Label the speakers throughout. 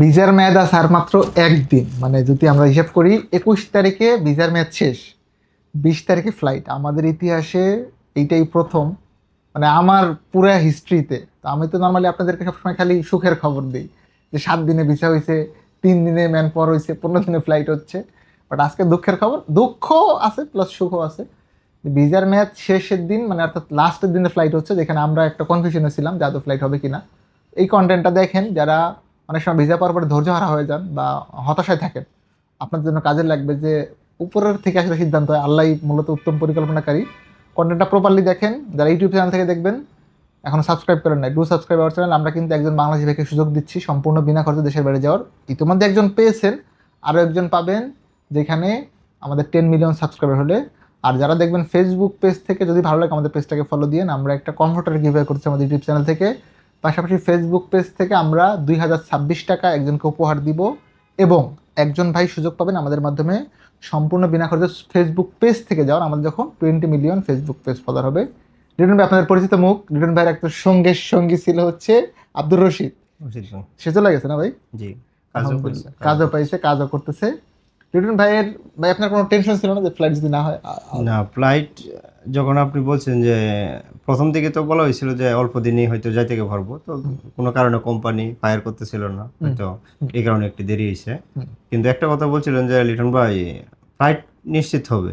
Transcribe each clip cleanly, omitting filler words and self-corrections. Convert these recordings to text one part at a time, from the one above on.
Speaker 1: ভিসার মেয়াদ আছে আর মাত্র একদিন, মানে যদি আমরা হিসাব করি 21 তারিখে ভিসার মেয়াদ শেষ, 20 তারিখে ফ্লাইট। আমাদের ইতিহাসে এইটাই প্রথম, মানে আমার পুরো হিস্ট্রিতে। তো আমি তো নর্মালি আপনাদেরকে সবসময় খালি সুখের খবর দিই যে 7 দিনে ভিসা হয়েছে, 3 দিনে ম্যান পাওয়ার হয়েছে, 15 দিনে ফ্লাইট হচ্ছে। বাট আজকে দুঃখের খবর, দুঃখ আছে প্লাস সুখও আছে। ভিসার মেয়াদ শেষের দিন মানে অর্থাৎ লাস্টের দিনে ফ্লাইট হচ্ছে, যেখানে আমরা একটা কনফিউশনে ছিলাম যে আদৌ ফ্লাইট হবে কিনা। এই কন্টেন্টটা দেখেন যারা অনেক সময় ভিসা পাওয়ার পরে ধৈর্য হারা হয়ে যান বা হতাশায় থাকেন, আপনাদের জন্য কাজে লাগবে যে উপরের থেকে আসলে সিদ্ধান্ত হয়, আল্লাহ মূলত উত্তম পরিকল্পনাকারী। কন্টেন্টটা প্রপারলি দেখেন। যারা ইউটিউব চ্যানেল থেকে দেখবেন, এখনো সাবস্ক্রাইব করেন নাই, ডু সাবস্ক্রাইব আওয়ার চ্যানেল। আমরা কিন্তু একজন বাংলাদেশি ভাইকে সুযোগ দিচ্ছি সম্পূর্ণ বিনা খরচে দেশের বাইরে যাওয়ার। ইতিমধ্যে একজন পেয়েছেন, আরও একজন পাবেন, যেখানে আমাদের 10 মিলিয়ন সাবস্ক্রাইবার হলে। আর যারা দেখবেন ফেসবুক পেজ থেকে, যদি ভালো লাগে আমাদের পেজটাকে ফলো দিন। আমরা একটা কনভার্টার গিভঅ্যাওয়ে করছি আমাদের ইউটিউব চ্যানেল থেকে। পাশাপাশি ফেসবুক পেজ থেকে আমরা 2026 টাকা একজনকে উপহার দিব, এবং একজন ভাই সুযোগ পাবেন আমাদের মাধ্যমে সম্পূর্ণ বিনা খরচে ফেসবুক পেজ থেকে যাওয়ার, আমাদের যখন 20 মিলিয়ন ফেসবুক পেজ ফলোয়ার হবে। লিটন ভাই আপনাদের পরিচিত মুখ, লিটন ভাইয়ের একটা সঙ্গী ছিল হচ্ছে আব্দুর রশিদ। সে চলে গেছে না ভাই?
Speaker 2: জি,
Speaker 1: আলহামদুলিল্লাহ, কাজও পাইছে, কাজও করতেছে। লিটন ভাইয়ের, ভাই আপনার কোনো টেনশন ছিল না যে ফ্লাইট যদি না হয়?
Speaker 2: না, ফ্লাইট যখন আপনি বলছেন যে প্রথম দিকে তো বলা হয়েছিল যে অল্প দিনই হয়তো যাই থেকে পারবো, তো কোনো কারণে কোম্পানি ফায়ার করতেছিল না, হয়তো এই কারণে একটু দেরি হয়েছে। কিন্তু একটা কথা বলছিলেন যে লিটন ভাই ফ্লাইট নিশ্চিত হবে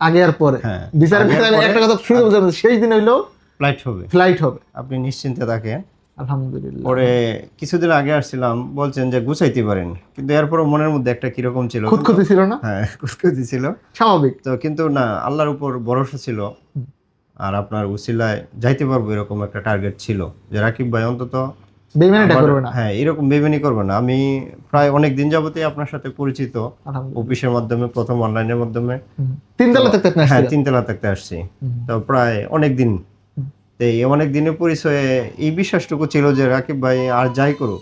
Speaker 1: আগে আর পরে।
Speaker 2: হ্যাঁ,
Speaker 1: বিচার একটা কথা শুরু করতে, সেই দিন হইলো ফ্লাইট হবে,
Speaker 2: আপনি নিশ্চিন্তে থাকেন।
Speaker 1: আলহামদুলিল্লাহ।
Speaker 2: পরে কিছুদিন আগে আসছিলাম, বলছেন যে গুছাইতে পারেন, কিন্তু এরপরও মনের মধ্যে একটা কিরকম ছিল,
Speaker 1: খুঁতখুঁতি ছিল না?
Speaker 2: হ্যাঁ, খুঁতখুঁতি ছিল,
Speaker 1: স্বাভাবিক।
Speaker 2: তো কিন্তু না, আল্লাহর উপর ভরসা ছিল। আর আপনার উসিলায় যাইতে পারবো এরকম একটা টার্গেট ছিল যে রাকিব ভাই অন্তত
Speaker 1: বেইমানিটা করবে না।
Speaker 2: হ্যাঁ, এরকম বেইমানি করবে না। আমি প্রায় অনেক দিন যাবতই আপনার সাথে পরিচিত, অফিসের মাধ্যমে, প্রথম অনলাইনের মাধ্যমে।
Speaker 1: তিনতলা থাকতে আপনি?
Speaker 2: হ্যাঁ, তিনতলা থাকতে আসছি, তো প্রায় অনেক দিন। এই অনেক দিনের পরিচয়ে এই বিশ্বাসটুকু ছিল যে রাকিব ভাই আর যাই করুক,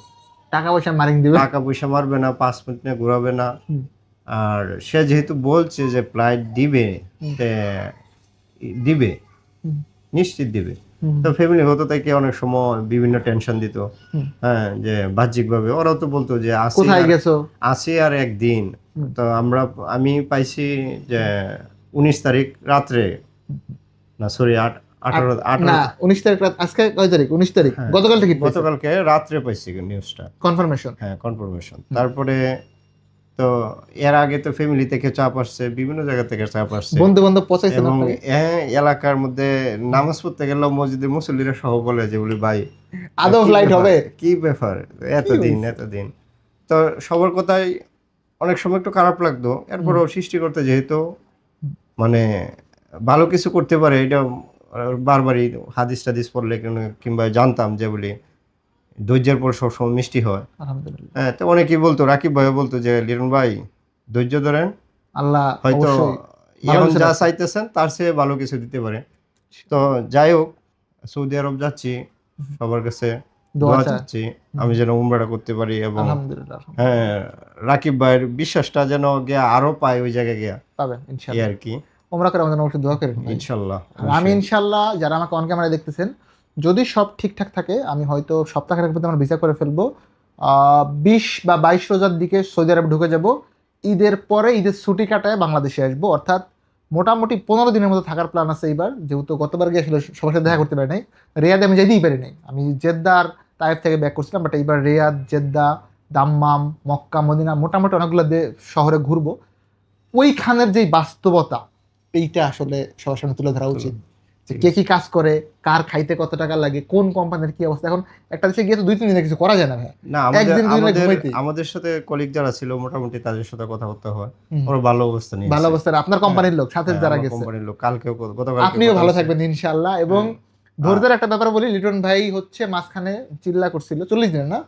Speaker 1: টাকা পয়সা মারিং দিবে,
Speaker 2: টাকা পয়সা মারবে না, 5 মিনিট নিয়ে ঘুরাবে না। আর সে যেহেতু বলছে যে ফ্লাইট দিবে, দিবে, নিশ্চিত দিবে, তো ফ্যামিলিগত থেকে অনেক সময় বিভিন্ন টেনশন দিত। হ্যাঁ, যে বাহ্যিকভাবে ওরাও তো বলতো যে
Speaker 1: কোথায় গেছো,
Speaker 2: আসি আর একদিন। তো আমি পাইছি যে 19 তারিখ রাত্রে, না সরি
Speaker 1: 19 তারিখ রাত। আজকে কয় তারিখ? 19 তারিখ।
Speaker 2: গতকালকে রাত্রে পাইছি নিউজটা,
Speaker 1: কনফার্মেশন।
Speaker 2: হ্যাঁ, কনফার্মেশন। তারপরে তো এর আগে তো ফ্যামিলি থেকে চাপ আসছে, বিভিন্ন জায়গা থেকে চাপ আসছে,
Speaker 1: বন্ধু বান্ধব পৌঁছাইছে না,
Speaker 2: এবং এলাকার মধ্যে নামাজ পড়তে গেলেও মসজিদের মুসল্লিরা সহ বলে যে বলি ভাই
Speaker 1: আদৌ ফ্লাইট হবে,
Speaker 2: কি ব্যাপার, এতদিন। তো সবার কথাই অনেক সময় একটু খারাপ লাগতো। এরপরও সৃষ্টিকর্তা যেহেতু মানে ভালো কিছু করতে পারে, এটা বারবারই হাদিস টাদিস পড়লে কিংবা জানতাম যে বলি ধৈর্যের পর সবসময় মিষ্টি হয়।
Speaker 1: আলহামদুলিল্লাহ।
Speaker 2: হ্যাঁ, তো অনেকেই বলতো, রাকিব ভাই বলতো যে লিটন ভাই ধৈর্য ধরেন,
Speaker 1: আল্লাহ
Speaker 2: হয়তো এখন যা চাইতেছেন তার চেয়ে ভালো কিছু দিতে পারে। তো যাই হোক, সৌদি আরব যাচ্ছি, সবার কাছে দোয়া চাচ্ছি আমি যেন উমরাটা করতে পারি, এবং হ্যাঁ, রাকিব ভাইয়ের বিশ্বাসটা যেন গিয়া আরো পাই, ওই জায়গায় গিয়া পাবেন ইনশাআল্লাহ আর কি।
Speaker 1: উমরা করে আমাদের অবশ্যই দোয়া করেন
Speaker 2: ইনশাআল্লাহ।
Speaker 1: আমি ইনশাআল্লাহ, যারা আমাকে অন ক্যামেরায় দেখতেছেন, যদি সব ঠিকঠাক থাকে আমি হয়তো সপ্তাহের মধ্যে আমরা ভিসা করে ফেলবো। 20 বা 22 রোজার দিকে সৌদি আরব ঢুকে যাব। ঈদের পরে, ঈদের ছুটি কাটায় বাংলাদেশে আসবো, অর্থাৎ মোটামুটি 15 দিনের মতো থাকার প্ল্যান আছে এইবার। যেহেতু গতবার গিয়ে আসলে সবার সাথে দেখা করতে পারি নাই, রিয়াদে আমি যেতেই পারি নাই, আমি জেদ্দা আর তাইফ থেকে ব্যাক করছিলাম। বাট এইবার রিয়াদ, জেদ্দা, দাম্মাম, মক্কা, মদিনা মোটামুটি অনেকগুলো শহরে ঘুরবো। ওইখানের যেই বাস্তবতা, এইটা আসলে সবার সামনে তুলে ধরা উচিত, যে কে কি কাজ করে, কার খাইতে কত টাকা লাগে, কোন কোম্পানির কি অবস্থা। এখন একটা দেশে গিয়ে তো 2-3 দিনে কিছু করা যায় না ভাই।
Speaker 2: না, আমাদের সাথে কলিগ যারা ছিল মোটামুটি তাদের সাথে কথাবার্তা হয়, ওরা ভালো অবস্থা নিয়ে, ভালো অবস্থা।
Speaker 1: আপনার কোম্পানির লোক সাথে যারা গেছে,
Speaker 2: কোম্পানির লোক, কালকেও গতকাল,
Speaker 1: আপনিও ভালো থাকবেন ইনশাআল্লাহ। এবং ধৈর্যের একটা ব্যাপার বলি, লিটন ভাই হচ্ছে মাঝখানে চিল্লা করছিল 40 দিন না,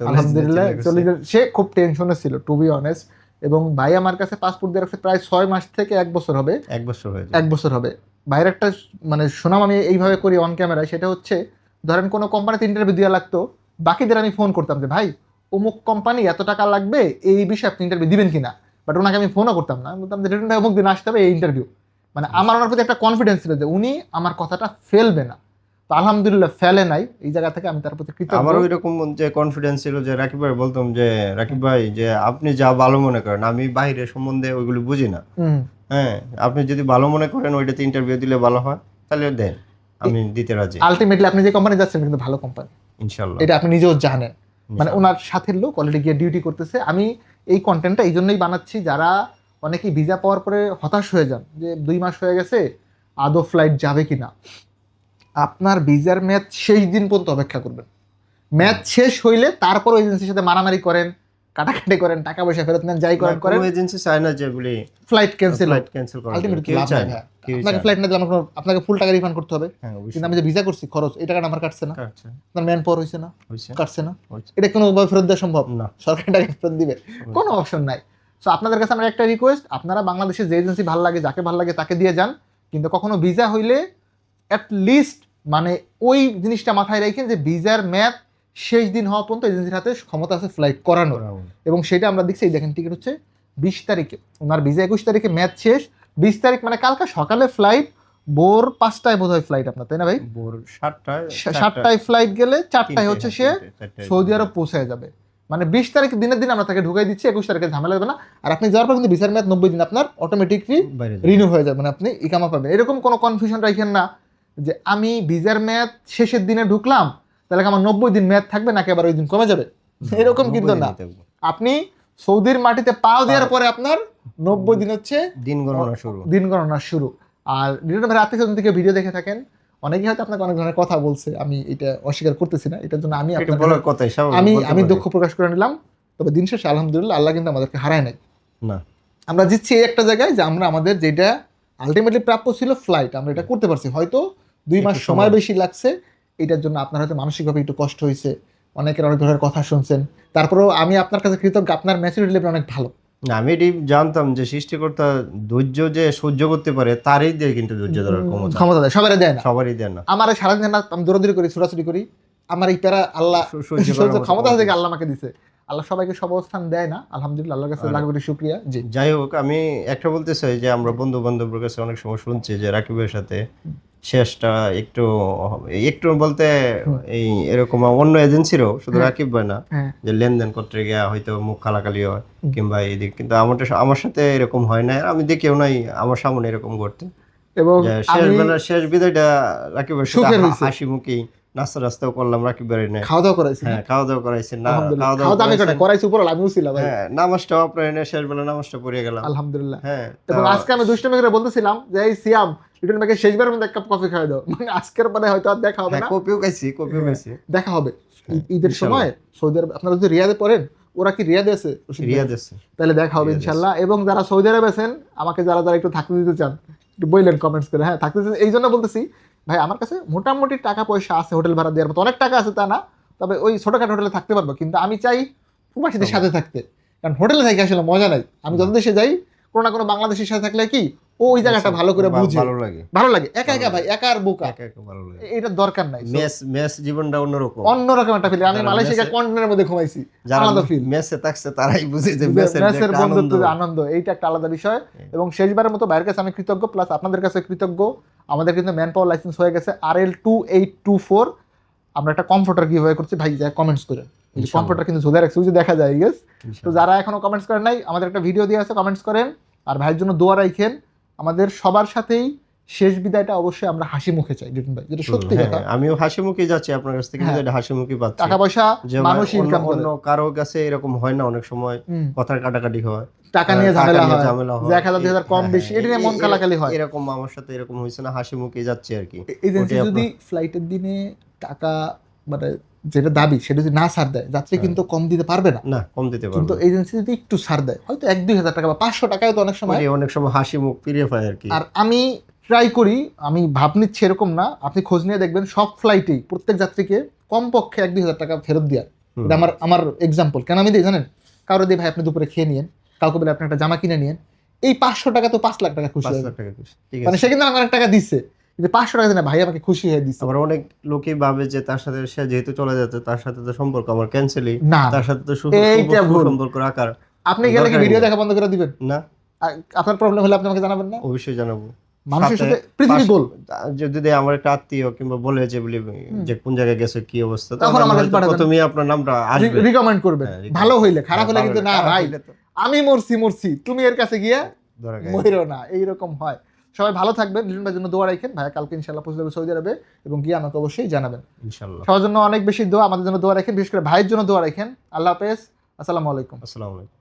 Speaker 1: আলহামদুলিল্লাহ 40 দিন সে খুব টেনশনে ছিল, টু বি অনেস্ট। এবং ভাই আমার কাছে পাসপোর্ট দিয়ে রাখছে প্রায় 6 মাস থেকে 1 বছর হবে, 1 বছর হবে। ভাইয়ের একটা মানে সুনাম আমি এইভাবে করি অন ক্যামেরায়, সেটা হচ্ছে ধরেন কোনো কোম্পানিতে ইন্টারভিউ দেওয়া লাগতো, বাকিদের আমি ফোন করতাম যে ভাই অমুক কোম্পানি এত টাকা লাগবে, এই বিষয়ে আপনি ইন্টারভিউ দিবেন কিনা। বাট ওনাকে আমি ফোনও করতাম না, বলতাম যে লিটন ভাই অমুক দিন আসতে হবে এই ইন্টারভিউ। মানে আমার ওনার প্রতি একটা কনফিডেন্স ছিল যে উনি আমার কথাটা ফেলবে না। তো আলহামদুলিল্লাহ ফেলে নাই, এই জায়গা থেকে আমি তার প্রতি কৃতজ্ঞ।
Speaker 2: আমারও এরকম যে কনফিডেন্স ছিল যে রাকিব ভাই বলতাম যে রাকিব ভাই যে আপনি যা ভালো মনে করেন, আমি বাইরে সম্বন্ধে ওইগুলো বুঝি না,
Speaker 1: হুম।
Speaker 2: হ্যাঁ আপনি যদি ভালো মনে করেন ওইটাতে ইন্টারভিউ দিলে ভালো হয় তাহলে দেন, আমি দিতে রাজি
Speaker 1: আলটিমেটলি আপনি যে কোম্পানি যাচ্ছেন কিন্তু ভালো কোম্পানি,
Speaker 2: ইনশাল্লাহ।
Speaker 1: এটা আপনি নিজেও জানেন। মানে ওনার সাথে লোক অলরেডি গিয়ে ডিউটি করতেছে। আমি এই কন্টেন্টটা এই জন্যই বানাচ্ছি, যারা অনেকেই ভিসা পাওয়ার পরে হতাশ হয়ে যান যে 2 মাস হয়ে গেছে আদৌ ফ্লাইট যাবে কিনা। আপনার ভিসার মেয়াদ শেষ দিন পর্যন্ত অপেক্ষা করবেন। মেয়াদ শেষ হইলে তারপর এজেন্সির সাথে মারামারি করেন, কাটাকাটি করেন, টাকা পয়সা ফেরত নেন, যাই করেন করেন,
Speaker 2: এজেন্সি চায় না যে বলি
Speaker 1: ফ্লাইট ক্যান্সেল
Speaker 2: করা,
Speaker 1: আলটিমেটলি
Speaker 2: কেউ
Speaker 1: লাভ
Speaker 2: চায়
Speaker 1: নাই
Speaker 2: না,
Speaker 1: ভাই।
Speaker 2: কেউ
Speaker 1: আপনাকে
Speaker 2: চায়
Speaker 1: ফ্লাইট না দিলে আপনাকে ফুল টাকা রিফান্ড করতে হবে।
Speaker 2: হ্যাঁ অবশ্যই।
Speaker 1: কিন্তু আমি যে ভিসা করছি খরচ, এই টাকাটা আমার কাটছে না,
Speaker 2: আচ্ছা,
Speaker 1: আপনার ম্যান পাওয়ার হয়েছে না,
Speaker 2: হয়েছে,
Speaker 1: কাটছে না,
Speaker 2: হয়েছে।
Speaker 1: এটা কোনোভাবে ফেরত দেওয়া সম্ভব
Speaker 2: না।
Speaker 1: সরকারি টাকা ফেরত দিবে? কোনো অপশন নাই। সো আপনাদের কাছে আমার একটা রিকোয়েস্ট, আপনারা বাংলাদেশে যে এজেন্সি ভালো লাগে, যাকে ভালো লাগে তাকে দিয়ে যান, কিন্তু কখনো ভিসা হইলে অ্যাট লিস্ট মানে ওই জিনিসটা মাথায় রাখেন যে ভিসার মেয়াদ শেষ দিন হওয়া পর্যন্ত এজেন্সির হাতে ক্ষমতা আছে ফ্লাইট করানোর। এবং সেটা আমরা দেখছি, এই দেখেন টিকিট হচ্ছে 20 তারিখে, ওনার ভিসা 21 তারিখে, মেয়াদ শেষ 20 তারিখ, মানে কালকে সকালে ফ্লাইট, ভোর 5টায় বোধ হয় ফ্লাইট আপনার, তাই না ভাই?
Speaker 2: ভোর 7টায়
Speaker 1: 7টায় ফ্লাইট গেলে 4টায় হচ্ছে সে সৌদি আরব পৌঁছায় যাবে। মানে 20 তারিখ দিনের দিন আমরা তাকে ঢুকাই দিচ্ছি, 21 তারিখে ঝামেলা হবে না। আর আপনি যাওয়ার পর কিন্তু ভিসার মেয়াদ 90 দিন আপনার অটোমেটিকলি রিনিউ হয়ে যাবে, মানে আপনি ইকামা পাবেন। এরকম কোনো কনফিউশন রাখেন না যে আমি ভিসার মেয়াদ শেষের দিনে ঢুকলাম তাহলে আমার 90 দিন মেয়াদ থাকবে নাকি আবার ওই দিন কমে যাবে, এরকম কিন্তু না। আপনি সৌদির মাটিতে পাও দেওয়ার পরে আপনার 90 দিন হচ্ছে দিন গণনা শুরু। আর রাত্রে থেকে ভিডিও দেখে থাকেন, অনেকেই হয়তো আপনাকে অনেক ধরনের কথা বলছে, আমি এটা অস্বীকার করতেছি না, এটার জন্য আমি দুঃখ প্রকাশ করে নিলাম। তবে দিন শেষে আলহামদুলিল্লাহ আল্লাহ কিন্তু আমাদেরকে হারায় নাই,
Speaker 2: না
Speaker 1: আমরা জিতছি এই একটা জায়গায় যে আমরা আমাদের যেটা আলটিমেটলি প্রাপ্য ছিল ফ্লাইট, আমরা এটা করতে পারছি। হয়তো 2 মাস সময় বেশি লাগছে, এটার জন্য আপনার হয়তো মানসিকভাবে একটু কষ্ট হয়েছে, অনেকের অনেক ধরনের কথা শুনছেন, তারপরেও আমি আপনার কাছে কৃতজ্ঞ, আপনার ম্যাচুরিটি লেভেল অনেক ভালো।
Speaker 2: না আমি এটি জানতাম যে সৃষ্টিকর্তা ধৈর্য যে সহ্য করতে পারে তারই দিয়ে কিন্তু ধৈর্য ধরার
Speaker 1: ক্ষমতা দেয়, সবারই দেয় না,
Speaker 2: সবারই দেয় না।
Speaker 1: আমার সারাদিন না আমি দৌড়াদৌড়ি করি, ছোটাছুটি করি, আমার এই প্যারা আল্লাহ সহ্য ক্ষমতা থেকে আল্লাহ আমাকে দিছে। আল্লাহ সবাইকে সব অবস্থান দেয় না, আলহামদুলিল্লাহ আল্লাহর কাছে লাখ কোটি শুকরিয়া। জি
Speaker 2: যাই হোক, আমি একটা বলতে চাই যে আমরা বন্ধু বান্ধবের কাছে অনেক সময় শুনছি যে রাকিবের সাথে শেষটা একটু একটু বলতে এই এরকম অন্য এজেন্সিরও, শুধু রাকিব ভাই না, যে লেনদেন করতে গিয়ে হয়তো মুখ খালাকালি হয় কিংবা এইদিক, কিন্তু আমার সাথে এরকম হয় না, আমি দেখেও নাই আমার সামনে এরকম করতে। এবং শেষ বিদায়টা রাকিবের সাথে হাসি মুখী, নাস্তা রাস্তাও করলাম, রাকিব বাড়ি নেই,
Speaker 1: খাওয়া দাওয়া করাইছি,
Speaker 2: হ্যাঁ খাওয়া দাওয়া করাইছেন না,
Speaker 1: করাইছি উপর আমিও ছিলাম ভাই,
Speaker 2: হ্যাঁ নামাজটাও আপনার এনে শেষ বেলা নামাজটা পড়ে গেলাম আলহামদুলিল্লাহ। হ্যাঁ
Speaker 1: এবং আজকে আমি দুষ্টমি করে বলতেছিলাম যে এই সিয়াম লিটন ভাইকে শেষবারের মধ্যে এক কাপ কফি খাওয়া দাও, মানে আজকের পরে হয়তো আর দেখা হবে না,
Speaker 2: কপিও খাইছি
Speaker 1: দেখা হবে ঈদের সময় সৌদি আরব। আপনারা যদি রিয়াদে পড়েন, ওরা কি রিয়াদে আছে? তাহলে দেখা হবে ইনশাল্লাহ। এবং যারা সৌদি আরবে আছেন, আমাকে যারা যারা একটু থাকতে দিতে চান একটু বললেন কমেন্টস করে, হ্যাঁ থাকতে দিতে, এই জন্য বলতেছি ভাই আমার কাছে মোটামুটি টাকা পয়সা আছে, হোটেল ভাড়া দেওয়ার মতো অনেক টাকা আছে তা না, তবে ওই ছোটখাটো হোটেলে থাকতে পারবো, কিন্তু আমি চাই প্রবাসীদের সাথে থাকতে, কারণ হোটেলে থাকি আসলে মজা নাই। আমি যত দেশে যাই কোনো না কোনো বাংলাদেশের সাথে থাকলে কি ওই জায়গাটা ভালো করে বুঝে ভালো লাগে, একা একা ভাই, একা আর বোকা, এটা দরকার নাই।
Speaker 2: মেস জীবনটা
Speaker 1: অন্যরকম একটা ফিল। আমি মালয়েশিয়া কন্টেনারের মধ্যে ঘুমাইছি, আলাদা ফিল,
Speaker 2: মেসে থাকছে তারাই বুঝে যে
Speaker 1: মেসের বন্ধুত্বের আনন্দ, এইটা একটা আলাদা বিষয়। এবং শেষবারের মতো বাইরের কাছে আমি কৃতজ্ঞ, প্লাস আপনাদের কাছে কৃতজ্ঞ। আমাদের কিন্তু ম্যান পাওয়ার লাইসেন্স হয়ে গেছে RL2824, আমরা একটা কমফোর্টার গিভঅ্যাওয়ে করছি, ভাই যা কমেন্টস করেন, কমফোর্টার কিন্তু ঝুলে রাখছি, দেখা যায় গেস। তো যারা এখনো কমেন্টস করেন নাই, আমাদের একটা ভিডিও দিয়ে আছে, কমেন্টস করেন, আর ভাইয়ের জন্য দোয়া রাখেন। আমাদের সবার সাথেই শেষ বিদায়টা অবশ্যই আমরা হাসি মুখে চাই লিটন ভাই, যেটা সত্যি কথা।
Speaker 2: আমিও হাসি মুখে যাচ্ছি আপনার কাছ থেকে, যেটা হাসি মুখে পাচ্ছি।
Speaker 1: টাকা পয়সা মানুষ ইনকাম করে,
Speaker 2: অন্য কারো কাছে এরকম হয় না, অনেক সময় কথার কাটাকাটি হয়,
Speaker 1: টাকা নিয়ে ঝামেলা হয়, 1000-2000 কম বেশি, এটা নিয়ে মন খালাখালি হয়।
Speaker 2: এরকম আমার সাথে এরকম হয়েছে না, হাসি মুখে যাচ্ছে আর কি।
Speaker 1: এজেন্সি যদি ফ্লাইটের দিনে টাকা মানে যেটা দাবি সেটা যদি না ছাড় দেয়, যাত্রী কিন্তু কম দিতে পারবে না,
Speaker 2: কম দিতে পারবে।
Speaker 1: কিন্তু এজেন্সি যদি একটু ছাড় দেয়, হয়তো 1-2000 টাকা বা 500 টাকায় তো অনেক সময়
Speaker 2: হাসি মুখ ফিরে পায় আর কি।
Speaker 1: আর আমি ট্রাই করি, আমি ভাব নিচ্ছি এরকম না, আপনি খোঁজ নিয়ে দেখবেন সব ফ্লাইটেই প্রত্যেক যাত্রীকে কমপক্ষে 1-2000 টাকা ফেরত দেওয়ার, এটা আমার এক্সাম্পল। কেন আমি দিই জানেন? কারো দিয়ে ভাই আপনি দুপুরে খেয়ে নিয়েন, কাউকে বলে আপনি একটা জামা কিনে নিয়েন, এই 500 টাকা তো 5 লাখ টাকা খুশি হবে, মানে সে কিন্তু অনেক টাকা দিচ্ছে, কিন্তু 500 টাকা দিনে ভাই আমাকে খুশি হয়ে দিচ্ছে।
Speaker 2: আবার অনেক লোকই ভাবে যে তার সাথে সে যেহেতু চলে যাচ্ছে, তার সাথে তো সম্পর্ক আমার ক্যান্সেলই না, তার সাথে তো সম্পর্ক রাখার।
Speaker 1: আপনি গেলে কি ভিডিও দেখা বন্ধ করে দিবেন?
Speaker 2: না,
Speaker 1: আপনার প্রবলেম হলে আপনি আমাকে জানাবেন না?
Speaker 2: অবশ্যই জানাবো।
Speaker 1: মানুষের
Speaker 2: সাথে
Speaker 1: সাথে পৃথিবী গোল।
Speaker 2: যদি আমার একটা আত্মীয় কিংবা বলে যে বলি যে কোন জায়গায় গেছো কি অবস্থা,
Speaker 1: তখন আমার কাছে
Speaker 2: হয়তো
Speaker 1: পাঠাবেন।
Speaker 2: প্রথমেই আপনার নামটা আসবে।
Speaker 1: রিকমেন্ড করবেন,
Speaker 2: হ্যাঁ,
Speaker 1: ভালো
Speaker 2: recommend
Speaker 1: হইলে,
Speaker 2: করবেন।
Speaker 1: খারাপ হলে
Speaker 2: ভালো
Speaker 1: কিন্তু
Speaker 2: হলে,
Speaker 1: না
Speaker 2: খারাপ
Speaker 1: ভাই
Speaker 2: হইলে তো
Speaker 1: আমি মরছি তুমি এর কাছে গিয়া
Speaker 2: ধরা খায়।
Speaker 1: মহিরো না, এইরকম হয়। সবাই ভালো থাকবেন, লিটন ভাইয়ের জন্য দোয়া রাখেন, ভাইয়া কালকে ইনশাল্লাহ পৌঁছে যাবে সৌদি আরবে এবং গিয়ে আমাকে অবশ্যই জানাবেন।
Speaker 2: ইনশাআল্লাহ।
Speaker 1: সবার জন্য অনেক বেশি দোয়া, আমাদের জন্য দোয়া রাখেন, বিশেষ করে ভাইয়ের জন্য দোয়া রাখেন। আল্লাহ হাফেজ, আসসালামু আলাইকুম।
Speaker 2: আসসালামু আলাইকুম।